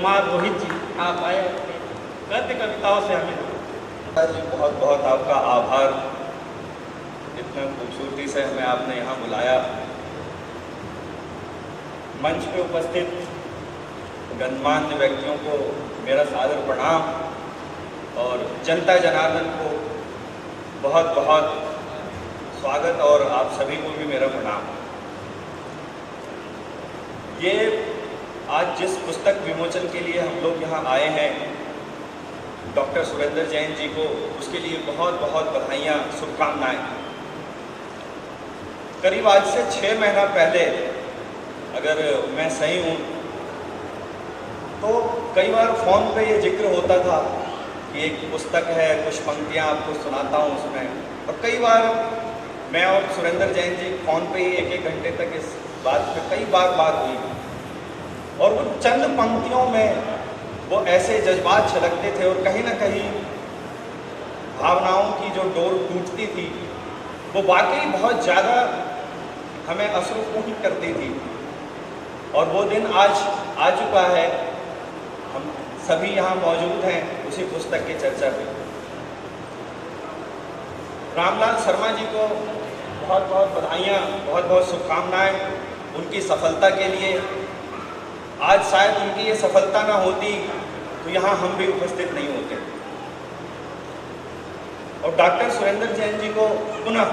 कुमार रोहित जी, आप आए अपनी गद्य कविताओं से हमें। जी बहुत बहुत आपका आभार, इतना खूबसूरती से हमें आपने यहाँ बुलाया। मंच पे उपस्थित गणमान्य व्यक्तियों को मेरा सादर प्रणाम और जनता जनार्दन को बहुत बहुत स्वागत और आप सभी को भी मेरा प्रणाम। ये आज जिस पुस्तक विमोचन के लिए हम लोग यहाँ आए हैं, डॉक्टर सुरेंद्र जैन जी को, उसके लिए बहुत बहुत बधाइयाँ, शुभकामनाएं। करीब आज से 6 महीना पहले, अगर मैं सही हूँ तो कई बार फ़ोन पे ये जिक्र होता था कि एक पुस्तक है, कुछ पंक्तियाँ आपको सुनाता हूँ उसमें। और कई बार मैं और सुरेंद्र जैन जी फ़ोन पे ही 1-1 घंटे तक इस बात पे कई बार बात हुई, और उन चंद पंक्तियों में वो ऐसे जज्बात छलकते थे और कहीं ना कहीं भावनाओं की जो डोर टूटती थी वो वाकई बहुत ज़्यादा हमें अश्रुपूर्ण करती थी। और वो दिन आज आ चुका है, हम सभी यहाँ मौजूद हैं उसी पुस्तक की चर्चा में। रामलाल शर्मा जी को बहुत बहुत बधाइयाँ, बहुत बहुत शुभकामनाएं उनकी सफलता के लिए। आज शायद उनकी ये सफलता ना होती तो यहाँ हम भी उपस्थित नहीं होते। और डॉक्टर सुरेंद्र जैन जी को पुनः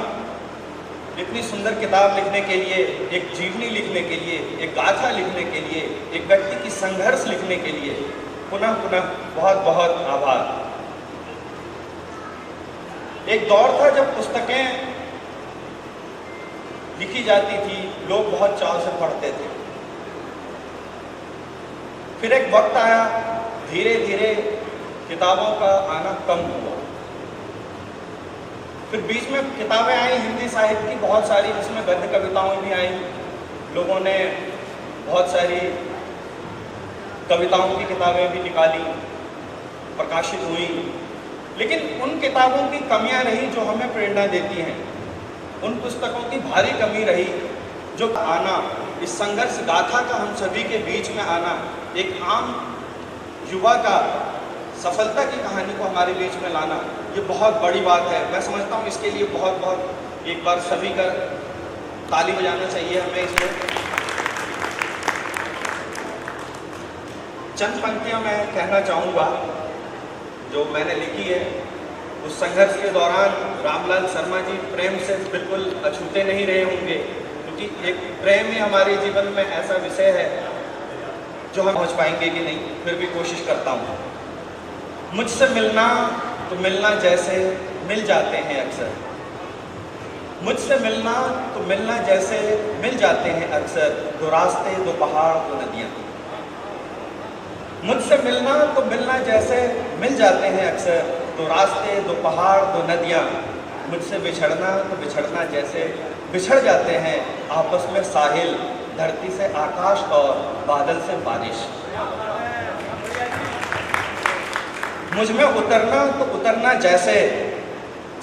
इतनी सुंदर किताब लिखने के लिए, एक जीवनी लिखने के लिए, एक गाथा लिखने के लिए, एक व्यक्ति की संघर्ष लिखने के लिए पुनः पुनः बहुत बहुत आभार। एक दौर था जब पुस्तकें लिखी जाती थी, लोग बहुत चाव से पढ़ते थे। फिर एक वक्त आया, धीरे धीरे किताबों का आना कम हुआ। फिर बीच में किताबें आई हिंदी साहित्य की बहुत सारी, जिसमें गद्य कविताएं भी आई। लोगों ने बहुत सारी कविताओं की किताबें भी निकाली, प्रकाशित हुई। लेकिन उन किताबों की कमियां रही जो हमें प्रेरणा देती हैं। उन पुस्तकों की भारी कमी रही जो आना, इस संघर्ष गाथा का हम सभी के बीच में आना, एक आम युवा का सफलता की कहानी को हमारे बीच में लाना, ये बहुत बड़ी बात है। मैं समझता हूँ इसके लिए बहुत बहुत एक बार सभी का ताली बजाना चाहिए हमें। इसमें चंद पंक्तियाँ मैं कहना चाहूँगा जो मैंने लिखी है। उस संघर्ष के दौरान रामलाल शर्मा जी प्रेम से बिल्कुल अछूते नहीं रहे होंगे, क्योंकि एक प्रेम ही हमारे जीवन में ऐसा विषय है जो हम पहुँच पाएंगे कि नहीं, फिर भी कोशिश करता हूँ। मुझसे मिलना तो मिलना जैसे मिल जाते हैं अक्सर, मुझसे मिलना तो मिलना जैसे मिल जाते हैं अक्सर, दो रास्ते दो पहाड़ दो नदियाँ। मुझसे मिलना तो मिलना जैसे मिल जाते हैं अक्सर, दो रास्ते दो पहाड़ दो नदियाँ। मुझसे बिछड़ना तो बिछड़ना जैसे बिछड़ जाते हैं आपस में साहिल, धरती से आकाश और बादल से बारिश। मुझ में उतरना तो उतरना जैसे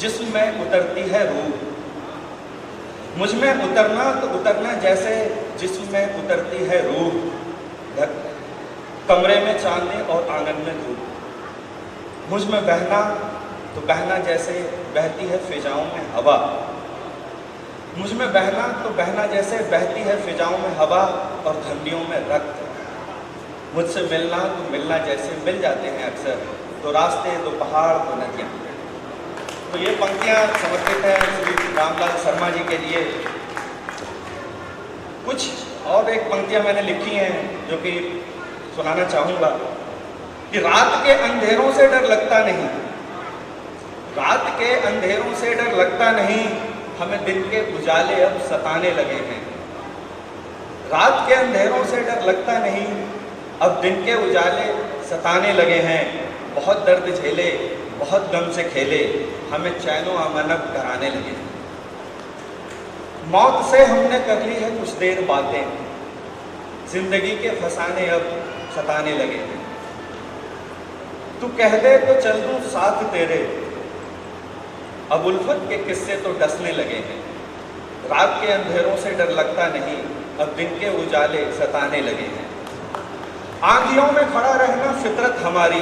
जिस्म में उतरती है रूह। मुझ में उतरना तो उतरना जैसे जिस्म में उतरती है रूह। कमरे में चांदनी और आंगन में धूप। मुझ में बहना तो बहना जैसे बहती है फिजाओं में हवा। मुझ में बहना तो बहना जैसे बहती है फिजाओं में हवा और धमनियों में रक्त। मुझसे मिलना तो मिलना जैसे मिल जाते हैं अक्सर, दो रास्ते दो पहाड़ दो नदियाँ। तो ये पंक्तियाँ समर्पित हैं श्री रामलाल शर्मा जी के लिए। कुछ और एक पंक्तियाँ मैंने लिखी हैं जो कि सुनाना चाहूँगा कि रात के अंधेरों से डर लगता नहीं, रात के अंधेरों से डर लगता नहीं, हमें दिन के उजाले अब सताने लगे हैं। रात के अंधेरों से डर लगता नहीं, अब दिन के उजाले सताने लगे हैं। बहुत दर्द झेले बहुत गम से खेले, हमें चैनो अमनब कराने लगे। मौत से हमने कर ली है कुछ देर बातें, जिंदगी के फसाने अब सताने लगे हैं। तू कह दे तो चल दूं साथ तेरे, अब उल्फत के किस्से तो डसने लगे हैं। रात के अंधेरों से डर लगता नहीं, अब दिन के उजाले सताने लगे हैं। आंधियों में खड़ा रहना फितरत हमारी,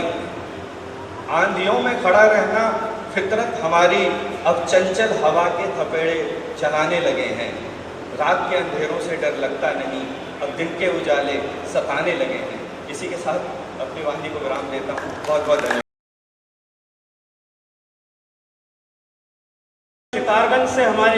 आंधियों में खड़ा रहना फितरत हमारी, अब चंचल हवा के थपेड़े चलाने लगे हैं। रात के अंधेरों से डर लगता नहीं, अब दिन के उजाले सताने लगे हैं। इसी के साथ अपनी वाणी को विराम देता हूँ। बहुत बहुत धन्यवाद। सितारगंज से हमारी